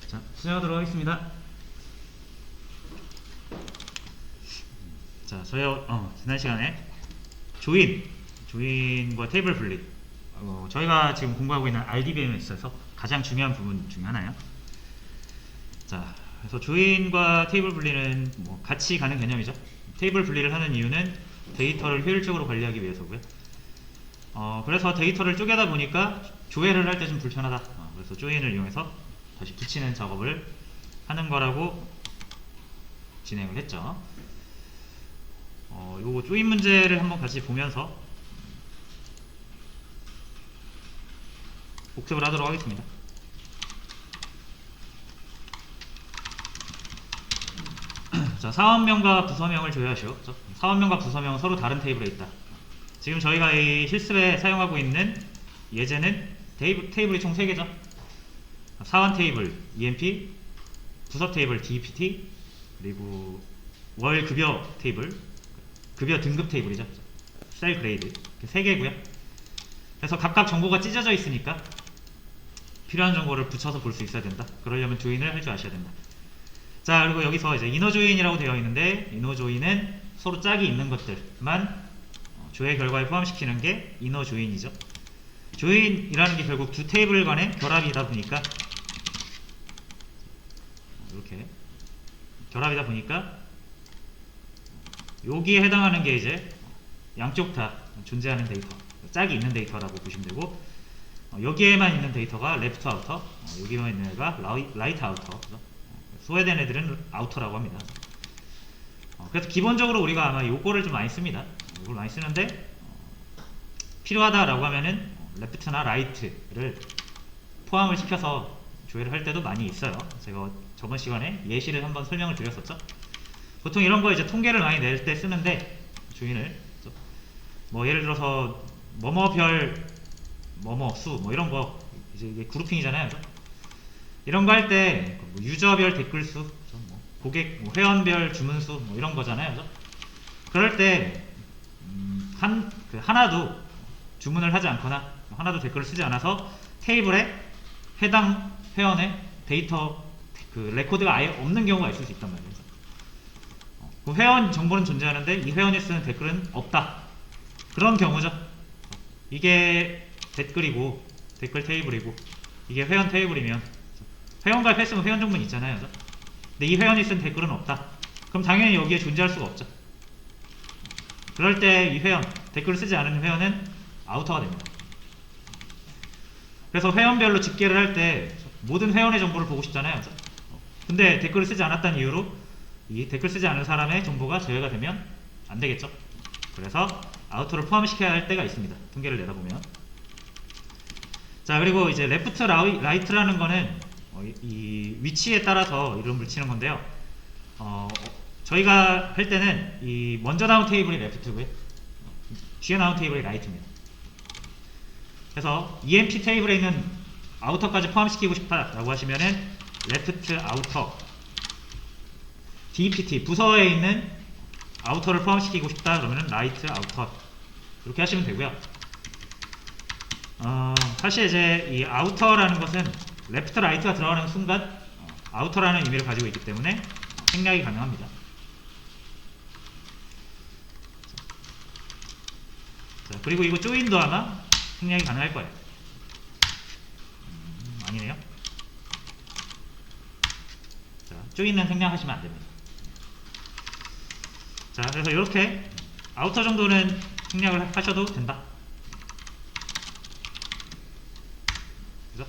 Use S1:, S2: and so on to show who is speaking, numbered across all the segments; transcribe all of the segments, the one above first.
S1: 자, 시작하도록 하겠습니다. 자, 저희 지난 시간에 조인과 테이블 분리, 저희가 지금 공부하고 있는 RDBM에 있어서 가장 중요한 부분 중에 하나예요. 자, 그래서 조인과 테이블 분리는 뭐 같이 가는 개념이죠. 테이블 분리를 하는 이유는 데이터를 효율적으로 관리하기 위해서고요. 그래서 데이터를 쪼개다 보니까 조회를 할 때 좀 불편하다. 그래서 조인을 이용해서 다시 붙이는 작업을 하는 거라고 진행을 했죠. 요거 조인 문제를 한번 같이 보면서 복습을 하도록 하겠습니다. 자, 사원명과 부서명을 조회하시오. 사원명과 부서명은 서로 다른 테이블에 있다. 지금 저희가 이 실습에 사용하고 있는 예제는 테이블이 총 3개죠. 사원 테이블 EMP, 부서 테이블 DPT, 그리고 월 급여 테이블, 급여 등급 테이블이죠. 셀 그레이드. 3개고요. 그래서 각각 정보가 찢어져 있으니까 필요한 정보를 붙여서 볼 수 있어야 된다. 그러려면 조인을 할 줄 아셔야 된다. 자, 그리고 여기서 이제 이너 조인이라고 되어 있는데, 이너 조인은 서로 짝이 있는 것들만 조회 결과에 포함시키는 게 이너 조인이죠. 조인이라는 게 결국 두 테이블 간의 결합이다 보니까 이렇게 결합이다 보니까 여기에 해당하는 게 이제 양쪽 다 존재하는 데이터, 짝이 있는 데이터라고 보시면 되고, 여기에만 있는 데이터가 레프트 아우터, 여기만 있는 애가 라이트 아우터. 소외된 애들은 아우터라고 합니다. 그래서 기본적으로 우리가 아마 요거를 좀 많이 씁니다. 이걸 많이 쓰는데, 필요하다라고 하면은 레프트나 라이트를 포함을 시켜서 조회를 할 때도 많이 있어요. 제가 저번 시간에 예시를 한번 설명을 드렸었죠. 보통 이런 거 이제 통계를 많이 낼 때 쓰는데, 조인을 뭐 예를 들어서 뭐뭐별 뭐뭐 수 뭐 이런 거 이제 이게 그룹핑이잖아요. 그죠? 이런 거 할 때 유저별 댓글 수, 뭐 고객 뭐 회원별 주문 수 뭐 이런 거잖아요. 그죠? 그럴 때 하나도 주문을 하지 않거나 하나도 댓글을 쓰지 않아서 테이블에 해당 회원의 데이터 그 레코드가 아예 없는 경우가 있을 수 있단 말이에요. 그 회원 정보는 존재하는데 이 회원이 쓰는 댓글은 없다. 그런 경우죠. 이게 댓글이고 댓글 테이블이고 이게 회원 테이블이면 회원 가입했으면 회원 정보는 있잖아요. 근데 이 회원이 쓴 댓글은 없다. 그럼 당연히 여기에 존재할 수가 없죠. 그럴 때 이 회원, 댓글을 쓰지 않은 회원은 아우터가 됩니다. 그래서 회원별로 집계를 할 때 모든 회원의 정보를 보고 싶잖아요. 근데 댓글을 쓰지 않았다는 이유로 이 댓글 쓰지 않은 사람의 정보가 제외가 되면 안 되겠죠. 그래서 아우터를 포함시켜야 할 때가 있습니다. 통계를 내다보면. 자, 그리고 이제 레프트 라이트라는 거는 이 위치에 따라서 이름을 붙이는 건데요. 저희가 할 때는 이 먼저 나온 테이블이 레프트고요. 뒤에 나온 테이블이 라이트입니다. 그래서 EMP 테이블에 있는 아우터까지 포함시키고 싶다라고 하시면은 레프트 아우터, DPT 부서에 있는 아우터를 포함시키고 싶다 그러면은 라이트 아우터 이렇게 하시면 되고요. 사실 이제 이 아우터라는 것은 레프트 라이트가 들어가는 순간 아우터라는 의미를 가지고 있기 때문에 생략이 가능합니다. 자, 그리고 이거 조인도 아마 생략이 가능할 거예요. 아니네요. 자, 조인은 생략하시면 안 됩니다. 자, 그래서 이렇게 아우터 정도는 생략을 하셔도 된다. 그죠?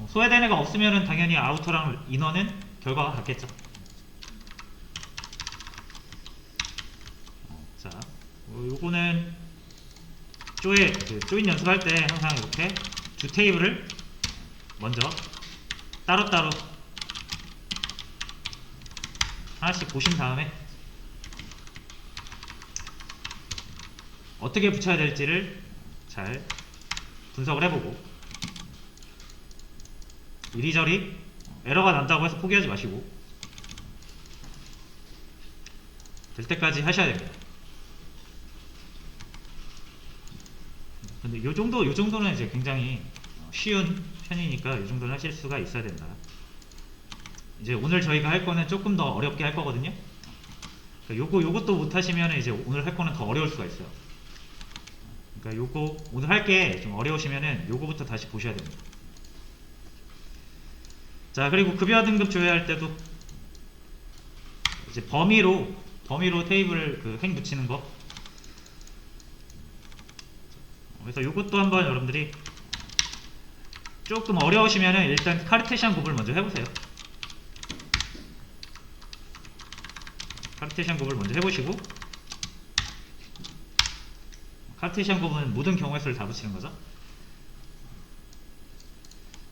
S1: 소외된 애가 없으면은 당연히 아우터랑 이너는 결과가 같겠죠. 자, 요거는 조인 연습할 때 항상 이렇게 두 테이블을 먼저 따로따로 하나씩 보신 다음에 어떻게 붙여야 될지를 잘 분석을 해보고, 이리저리 에러가 난다고 해서 포기하지 마시고 될 때까지 하셔야 됩니다. 근데 요 정도는 이제 굉장히 쉬운 편이니까 이 정도는 하실 수가 있어야 된다. 이제 오늘 저희가 할 거는 조금 더 어렵게 할 거거든요. 그러니까 요것도 못 하시면 이제 오늘 할 거는 더 어려울 수가 있어요. 그러니까 요거 오늘 할 게 좀 어려우시면은 요거부터 다시 보셔야 됩니다. 자, 그리고 급여 등급 조회할 때도 이제 범위로 테이블 그 행 붙이는 거. 그래서 요것도 한번 여러분들이 조금 어려우시면은 일단 카르테시안 곱을 먼저 해보세요. 카르테시안 곱을 먼저 해보시고, 카르테시안 곱은 모든 경우의 수를 다 붙이는 거죠.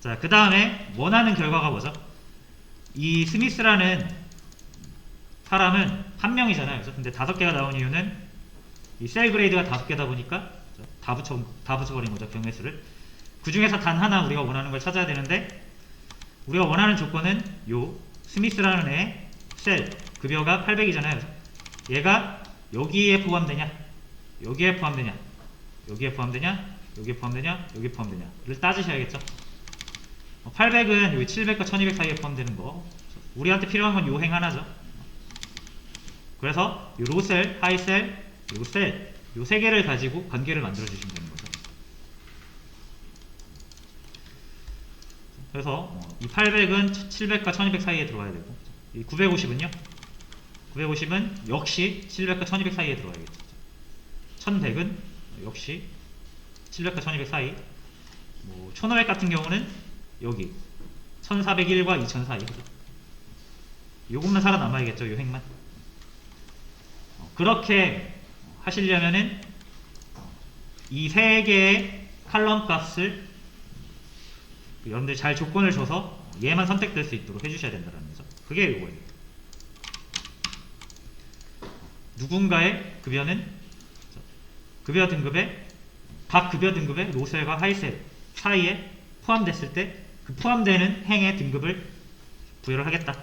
S1: 자, 그 다음에 원하는 결과가 뭐죠? 이 스미스라는 사람은 한 명이잖아요. 그래서 근데 5개가 나온 이유는 이 셀 그레이드가 5개다 보니까 다 붙여버린 거죠. 경우의 수를. 그 중에서 단 하나 우리가 원하는 걸 찾아야 되는데, 우리가 원하는 조건은 요 스미스라는 애 셀 급여가 800이잖아요. 얘가 여기에 포함되냐, 여기에 포함되냐, 여기에 포함되냐, 여기에 포함되냐, 여기에 포함되냐를 따지셔야겠죠. 800은 여기 700과 1200 사이에 포함되는 거. 우리한테 필요한 건 요 행 하나죠. 그래서 요 로셀, 하이셀, 그리고 셀, 요 세 개를 가지고 관계를 만들어 주시면 되는 거죠. 그래서 이 800은 700과 1200 사이에 들어와야 되고, 이 950은요? 950은 역시 700과 1200 사이에 들어와야겠죠. 1100은 역시 700과 1200 사이. 1500 같은 경우는 여기 1401과 2000 사이. 요것만 살아남아야겠죠. 요 행만. 그렇게 하시려면은 이 세 개의 칼럼 값을 여러분들이 잘 조건을 줘서 얘만 선택될 수 있도록 해주셔야 된다는 거죠. 그게 이거예요. 누군가의 급여는 급여 등급에 각 급여 등급의 로셀과 하이셀 사이에 포함됐을 때 그 포함되는 행의 등급을 부여를 하겠다.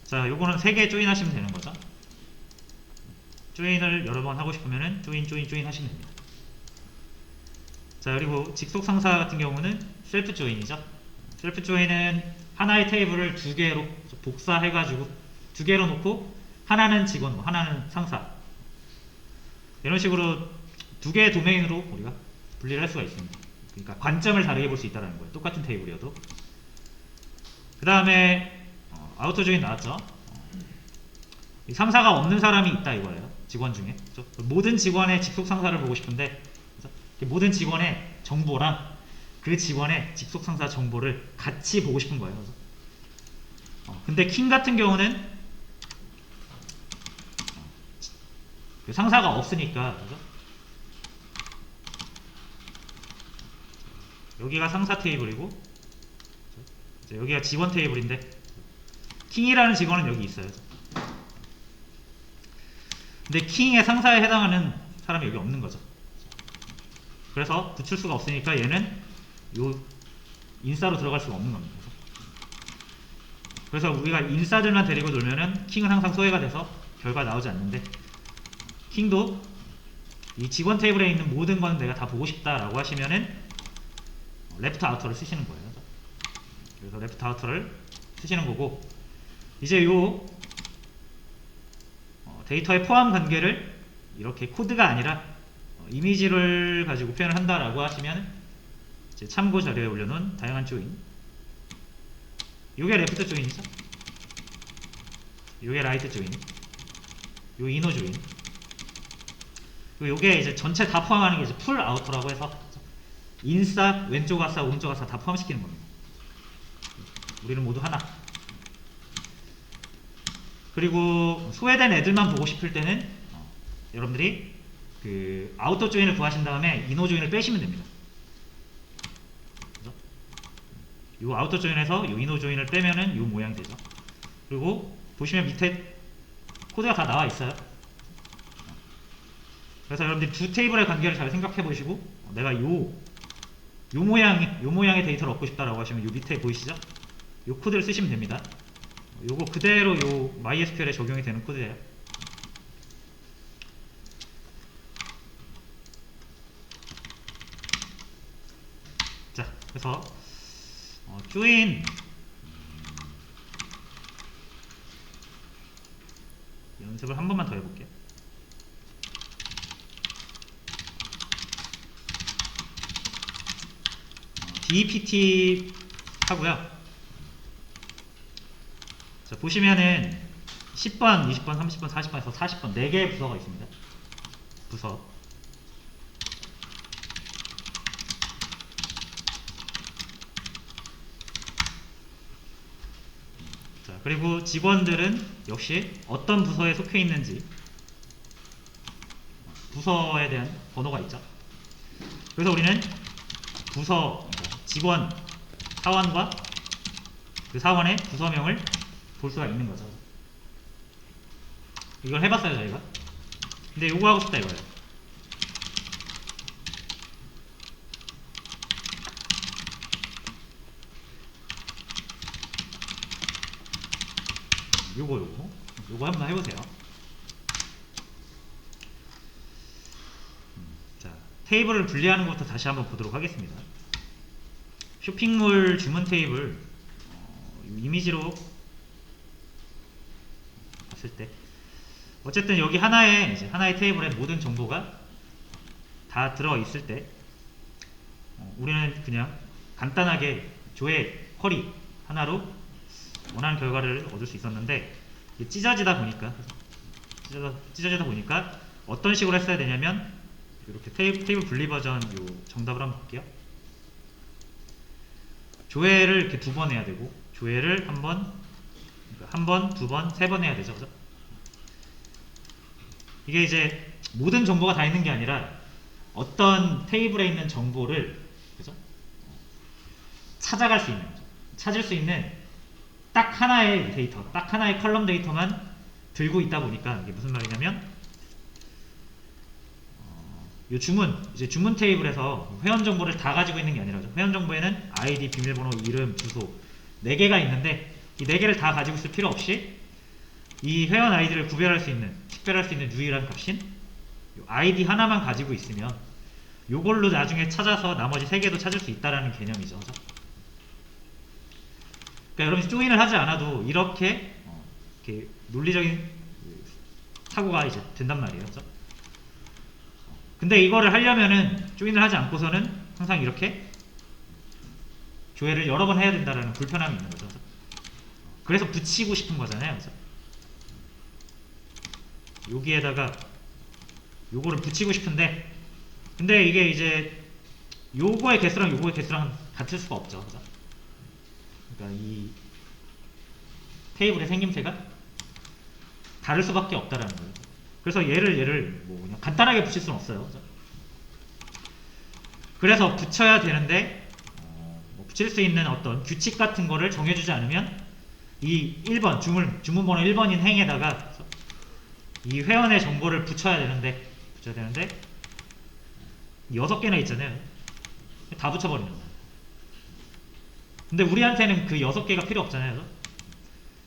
S1: 자, 요거는 3개 조인하시면 되는 거죠. 조인을 여러 번 하고 싶으면은 조인 하시면 됩니다. 자, 그리고 직속 상사 같은 경우는 셀프 조인이죠. 셀프 조인은 하나의 테이블을 2개로 복사해가지고 2개로 놓고 하나는 직원, 하나는 상사, 이런 식으로 2개의 도메인으로 우리가 분리를 할 수가 있습니다. 그러니까 관점을 다르게 볼 수 있다는 거예요. 똑같은 테이블이어도. 그 다음에 아우터 조인 나왔죠. 상사가 없는 사람이 있다 이거예요. 직원 중에. 그렇죠? 모든 직원의 직속 상사를 보고 싶은데, 그렇죠? 모든 직원의 정보랑 그 직원의 직속 상사 정보를 같이 보고 싶은 거예요. 그렇죠? 근데 킹 같은 경우는 그 상사가 없으니까, 그렇죠? 여기가 상사 테이블이고, 그렇죠? 여기가 직원 테이블인데, 킹이라는 직원은 여기 있어요. 근데 킹의 상사에 해당하는 사람이 여기 없는 거죠. 그래서 붙일 수가 없으니까 얘는 요 인싸로 들어갈 수가 없는 겁니다. 그래서 우리가 인싸들만 데리고 놀면은 킹은 항상 소외가 돼서 결과 나오지 않는데, 킹도 이 직원 테이블에 있는 모든 건 내가 다 보고 싶다라고 하시면은 레프트 아우터를 쓰시는 거예요. 그래서 레프트 아우터를 쓰시는 거고, 이제 요 데이터의 포함 관계를 이렇게 코드가 아니라 이미지를 가지고 표현을 한다라고 하시면 이제 참고 자료에 올려놓은 다양한 조인, 요게 레프트 조인이죠. 요게 라이트 조인, 요 이너 조인, 요게 이제 전체 다 포함하는 게 이제 풀 아우터라고 해서 인싸, 왼쪽 아싸, 오른쪽 아싸 다 포함시키는 겁니다. 우리는 모두 하나. 그리고 소외된 애들만 보고 싶을 때는 여러분들이 그 아우터 조인을 구하신 다음에 이너 조인을 빼시면 됩니다. 그죠? 요 아우터 조인에서 요 이너 조인을 빼면은 요 모양이 되죠. 그리고 보시면 밑에 코드가 다 나와 있어요. 그래서 여러분들이 두 테이블의 관계를 잘 생각해 보시고, 내가 요 모양의 데이터를 얻고 싶다라고 하시면 요 밑에 보이시죠? 요 코드를 쓰시면 됩니다. 요거 그대로 요 MySQL에 적용이 되는 코드예요. 자, 그래서 조인 연습을 한 번만 더 해볼게요. DPT 하고요. 자, 보시면은 10번, 20번, 30번, 40번에서 40번 4개의 부서가 있습니다. 부서. 자, 그리고 직원들은 역시 어떤 부서에 속해 있는지 부서에 대한 번호가 있죠. 그래서 우리는 부서, 직원, 사원과 그 사원의 부서명을 볼 수가 있는 거죠. 이걸 해봤어요, 저희가. 근데 요거 하고 싶다 이거예요. 요거 한번 해보세요. 자, 테이블을 분리하는 것부터 다시 한번 보도록 하겠습니다. 쇼핑몰 주문 테이블 이미지로 봤을 때 어쨌든 여기 하나의 테이블에 모든 정보가 다 들어 있을 때 우리는 그냥 간단하게 조회 쿼리 하나로 원하는 결과를 얻을 수 있었는데 찢어지다 보니까 어떤 식으로 했어야 되냐면 이렇게 테이블 분리 버전 요 정답을 한번 볼게요. 조회를 이렇게 2번 해야 되고 조회를 한 번, 2번, 3번 해야 되죠. 그죠? 이게 이제 모든 정보가 다 있는 게 아니라 어떤 테이블에 있는 정보를 그죠? 찾아갈 수 있는 거죠. 찾을 수 있는 딱 하나의 데이터, 딱 하나의 컬럼 데이터만 들고 있다 보니까 이게 무슨 말이냐면 이 주문 테이블에서 회원 정보를 다 가지고 있는 게 아니라 회원 정보에는 아이디, 비밀번호, 이름, 주소 4개가 있는데 이 4개를 다 가지고 있을 필요 없이 이 회원 아이디를 구별할 수 있는, 식별할 수 있는 유일한 값인 이 아이디 하나만 가지고 있으면 요걸로 나중에 찾아서 나머지 3개도 찾을 수 있다라는 개념이죠. 그러니까 여러분이 조인을 하지 않아도 이렇게 논리적인 사고가 이제 된단 말이에요. 그렇죠? 근데 이거를 하려면은 조인을 하지 않고서는 항상 이렇게 조회를 여러 번 해야 된다는 불편함이 있는 거죠. 그래서 붙이고 싶은 거잖아요. 그래서 여기에다가 요거를 붙이고 싶은데 근데 이게 이제 요거의 개수랑 요거의 개수랑 같을 수가 없죠. 그죠? 그러니까 이 테이블의 생김새가 다를 수밖에 없다라는 거예요. 그래서 얘를 뭐 그냥 간단하게 붙일 수는 없어요. 그죠? 그래서 붙여야 되는데 뭐 붙일 수 있는 어떤 규칙 같은 거를 정해주지 않으면 이 1번 주문번호 1번인 행에다가 이 회원의 정보를 붙여야 되는데 6개나 있잖아요. 다 붙여버리는 거예요. 근데 우리한테는 그 6개가 필요 없잖아요.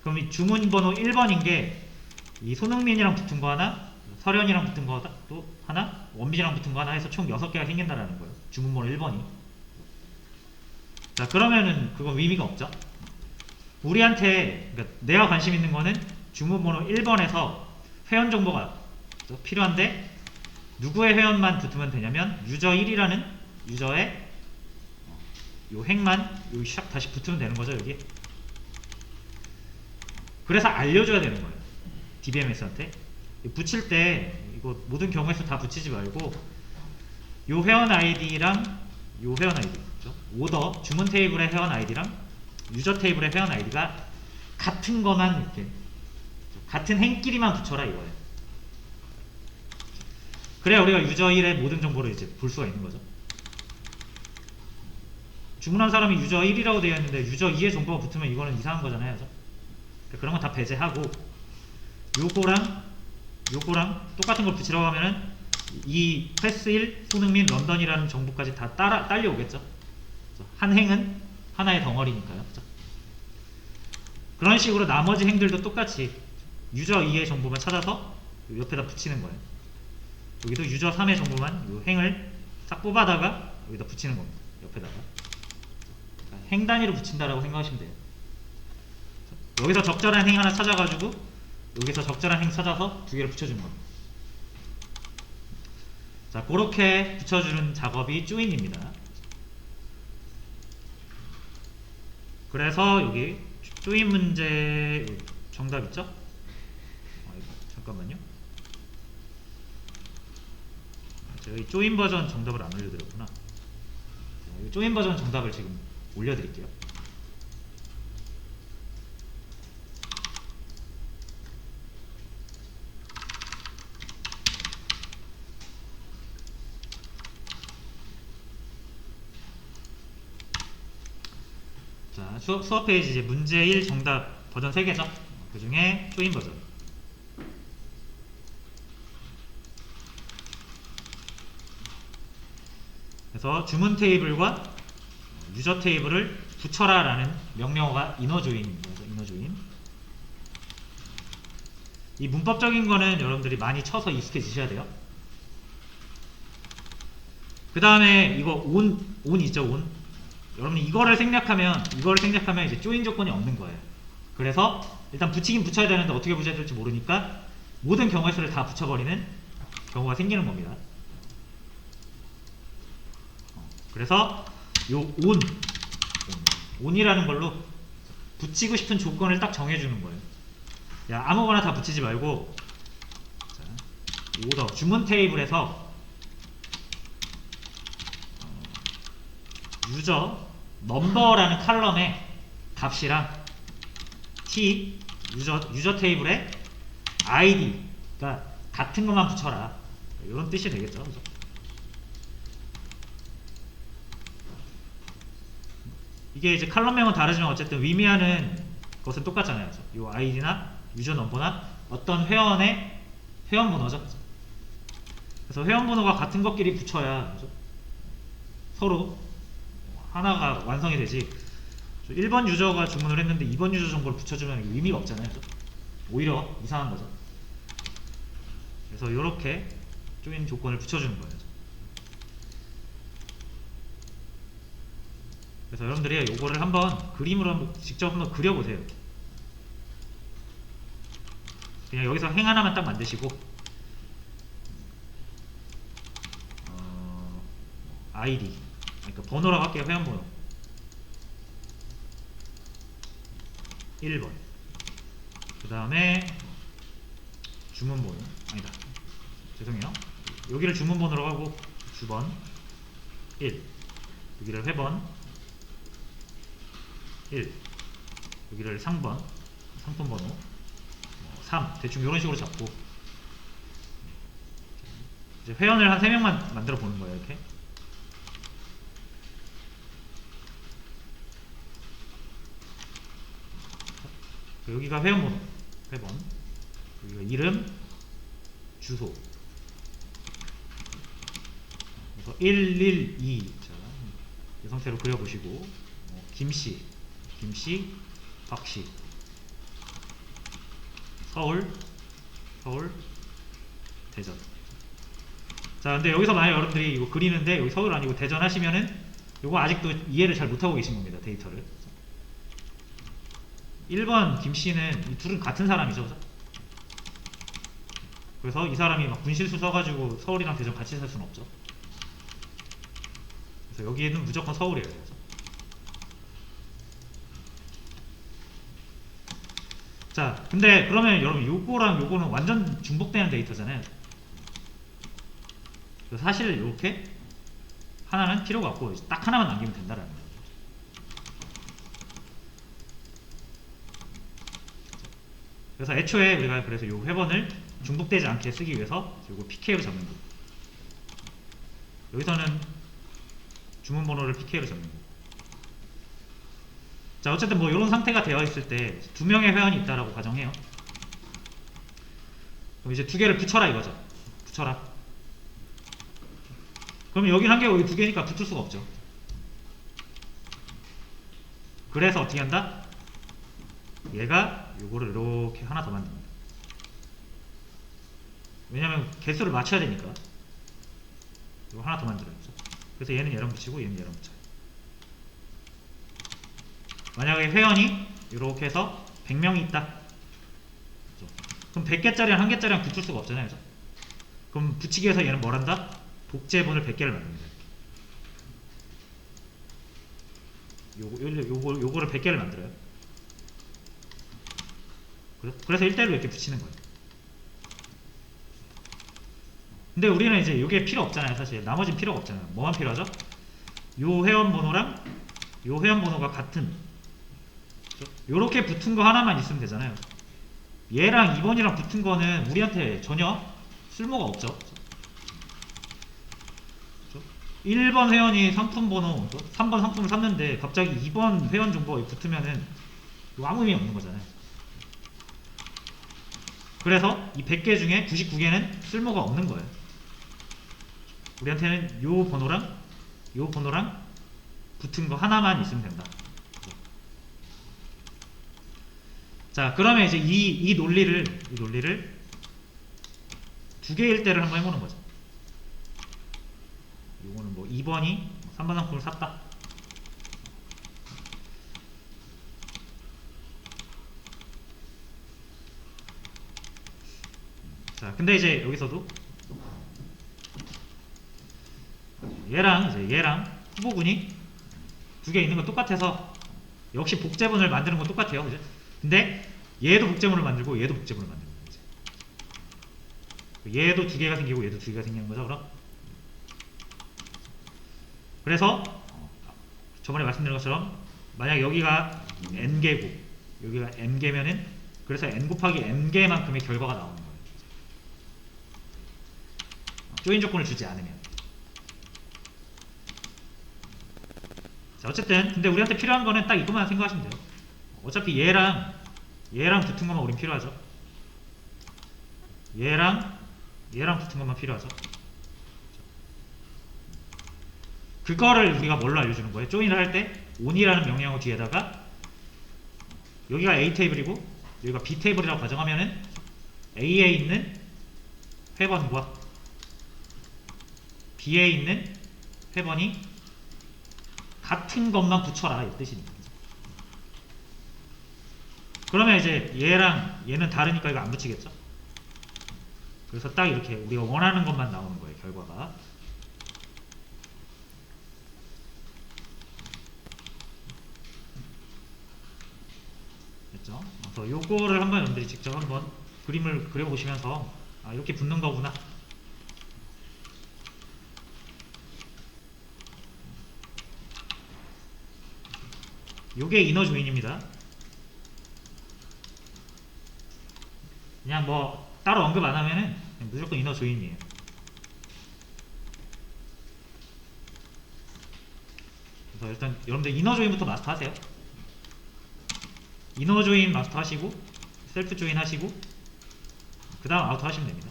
S1: 그럼 이 주문번호 1번인 게 이 손흥민이랑 붙은 거 하나, 설현이랑 붙은 거 또 하나, 원빈이랑 붙은 거 하나 해서 총 6개가 생긴다라는 거예요. 주문번호 1번이. 자, 그러면은 그건 의미가 없죠. 우리한테, 그러니까 내가 관심 있는 거는 주문번호 1번에서 회원 정보가 필요한데 누구의 회원만 붙으면 되냐면 유저 1이라는 유저의 요 행만 여기 샥 다시 붙으면 되는 거죠. 여기. 그래서 알려줘야 되는 거예요. DBMS한테 붙일 때 이거 모든 경우에서 다 붙이지 말고 요 회원 아이디랑 요 회원 아이디 그렇죠? 오더 주문 테이블의 회원 아이디랑 유저 테이블의 회원 아이디가 같은 거만 이렇게 같은 행끼리만 붙여라 이거예요. 그래야 우리가 유저 1의 모든 정보를 이제 볼 수가 있는 거죠. 주문한 사람이 유저 1이라고 되어 있는데 유저 2의 정보가 붙으면 이거는 이상한 거잖아요. 그러니까 그런 건 다 배제하고 요거랑 똑같은 걸 붙이라고 하면은 이 패스 1, 손흥민, 런던이라는 정보까지 다 딸려오겠죠. 한 행은 하나의 덩어리니까요. 그죠? 그런 식으로 나머지 행들도 똑같이 유저 2의 정보만 찾아서 옆에다 붙이는 거예요. 여기도 유저 3의 정보만 요 행을 싹 뽑아다가 여기다 붙이는 겁니다. 옆에다가. 행 단위로 붙인다라고 생각하시면 돼요. 여기서 적절한 행 하나 찾아가지고 여기서 적절한 행 찾아서 두 개를 붙여주는 겁니다. 자, 그렇게 붙여주는 작업이 조인입니다. 그래서 여기 조인 문제 정답 있죠? 잠깐만요. 제가 이 조인 버전 정답을 안 올려드렸구나. 이 조인 버전 정답을 지금 올려드릴게요. 자, 수업 페이지 이제 문제 1 정답 버전 3개죠. 그 중에 조인 버전. 그래서 주문 테이블과 유저 테이블을 붙여라 라는 명령어가 이너조인입니다. 이너조인. 이 문법적인 거는 여러분들이 많이 쳐서 익숙해지셔야 돼요. 그 다음에 이거 온 있죠, 온. 여러분이 이거를 생략하면 이제 조인 조건이 없는 거예요. 그래서 일단 붙이긴 붙여야 되는데 어떻게 붙여야 될지 모르니까 모든 경우의 수를 다 붙여버리는 경우가 생기는 겁니다. 그래서 요 온이라는 걸로 붙이고 싶은 조건을 딱 정해주는 거예요. 야, 아무거나 다 붙이지 말고, 자, 오더 주문 테이블에서 유저 넘버라는 칼럼의 값이랑 t 유저 테이블에 id, 그러니까 같은 것만 붙여라, 이런 뜻이 되겠죠. 그죠? 이게 이제 칼럼명은 다르지만 어쨌든 의미하는 것은 똑같잖아요. 이 id나 유저 넘버나 어떤 회원의 회원 번호죠. 그래서 회원 번호가 같은 것끼리 붙여야, 그죠? 서로 하나가 완성이 되지. 1번 유저가 주문을 했는데 2번 유저 정보를 붙여주면 의미가 없잖아요. 그죠? 오히려 이상한 거죠. 그래서 이렇게 조인 조건을 붙여주는 거예요. 그래서 여러분들이 요거를 한번 그림으로 한번 직접 한번 그려보세요. 그냥 여기서 행 하나만 딱 만드시고 id, 그러니까 번호라고 할게요. 회원번호 1번, 그 다음에 주문번호, 아니다, 죄송해요, 여기를 주문번호라고 하고 주번 1, 여기를 회번 1, 여기를 상번, 상품번호 3, 대충 이런 식으로 잡고 이제 회원을 한 3명만 만들어 보는 거예요. 이렇게 여기가 회원번호, 회번, 여기가 이름, 주소, 그래서 112, 자, 이 상태로 그려보시고, 김씨, 박씨, 서울, 대전. 자, 근데 여기서 만약 여러분들이 이거 그리는데 여기 서울 아니고 대전 하시면은 이거 아직도 이해를 잘 못하고 계신 겁니다. 데이터를. 1번 김씨는 이 둘은 같은 사람이죠. 그래서 이 사람이 막 분실수 써가지고 서울이랑 대전 같이 살 수는 없죠. 그래서 여기에는 무조건 서울이에요. 자, 근데 그러면 여러분 요거랑 요거는 완전 중복되는 데이터잖아요. 그래서 사실 이렇게 하나는 필요가 없고 딱 하나만 남기면 된다라는 거예요. 그래서 애초에 우리가 그래서 요 회번을 중복되지 않게 쓰기 위해서 요거 PK로 잡는 거예요. 여기서는 주문번호를 PK로 잡는 거예요. 자, 어쨌든 뭐 이런 상태가 되어 있을 때 2명의 회원이 있다라고 가정해요. 그럼 이제 2개를 붙여라 이거죠. 붙여라. 그럼 여기 1개, 여기 2개니까 붙을 수가 없죠. 그래서 어떻게 한다? 얘가 요거를 이렇게 하나 더 만듭니다. 왜냐면 개수를 맞춰야 되니까. 이거 하나 더 만들어요. 그래서 얘는 얘랑 붙이고 얘는 얘랑 붙여요. 만약에 회원이 이렇게 해서 100명이 있다. 그죠? 그럼 100개짜리랑 1개짜리랑 붙을 수가 없잖아요. 그죠? 그럼 붙이기 위해서 얘는 뭘 한다? 복제본을 100개를 만듭니다. 요거를 100개를 만들어요. 그래서 1대1로 이렇게 붙이는 거예요. 근데 우리는 이제 이게 필요 없잖아요. 사실 나머지는 필요가 없잖아요. 뭐만 필요하죠? 요 회원 번호랑 요 회원 번호가 같은 요렇게 붙은 거 하나만 있으면 되잖아요. 얘랑 2번이랑 붙은 거는 우리한테 전혀 쓸모가 없죠. 1번 회원이 상품 번호 3번 상품을 샀는데 갑자기 2번 회원 정보가 붙으면은 아무 의미 없는 거잖아요. 그래서 이 100개 중에 99개는 쓸모가 없는 거예요. 우리한테는 요 번호랑 붙은 거 하나만 있으면 된다. 자, 그러면 이제 이 논리를 두 개일 때를 한번 해보는 거죠. 요거는 뭐 2번이 3번 상품을 샀다. 자, 근데 이제 여기서도 얘랑 후보군이 두 개 있는 건 똑같아서 역시 복제본을 만드는 건 똑같아요. 그죠? 근데 얘도 복제본을 만들고 얘도 복제본을 만드는 거죠. 얘도 두 개가 생기고 얘도 두 개가 생기는 거죠. 그럼 그래서 저번에 말씀드린 것처럼 만약 여기가 n개고 여기가 n개면은 그래서 n 곱하기 n개만큼의 결과가 나오는 거예요. 조인 조건을 주지 않으면. 자, 어쨌든 근데 우리한테 필요한 거는 딱 이것만 생각하시면 돼요. 어차피 얘랑 붙은 것만 우린 필요하죠. 얘랑 붙은 것만 필요하죠. 그거를 우리가 뭘로 알려주는 거예요? 조인을 할 때 on이라는 명령어 뒤에다가 여기가 A 테이블이고 여기가 B 테이블이라고 가정하면은 A에 있는 회번과 B에 있는 회번이 같은 것만 붙여라 이 뜻입니다. 그러면 이제 얘랑 얘는 다르니까 이거 안 붙이겠죠? 그래서 딱 이렇게 우리가 원하는 것만 나오는 거예요, 결과가. 됐죠? 그래서 요거를 한번 여러분들이 직접 한번 그림을 그려보시면서 아, 이렇게 붙는 거구나. 요게 이너 조인입니다. 그냥 뭐 따로 언급 안 하면은 무조건 이너 조인이에요. 그래서 일단 여러분들 이너 조인부터 마스터 하세요. 이너 조인 마스터 하시고 셀프 조인 하시고 그 다음 아우터 하시면 됩니다.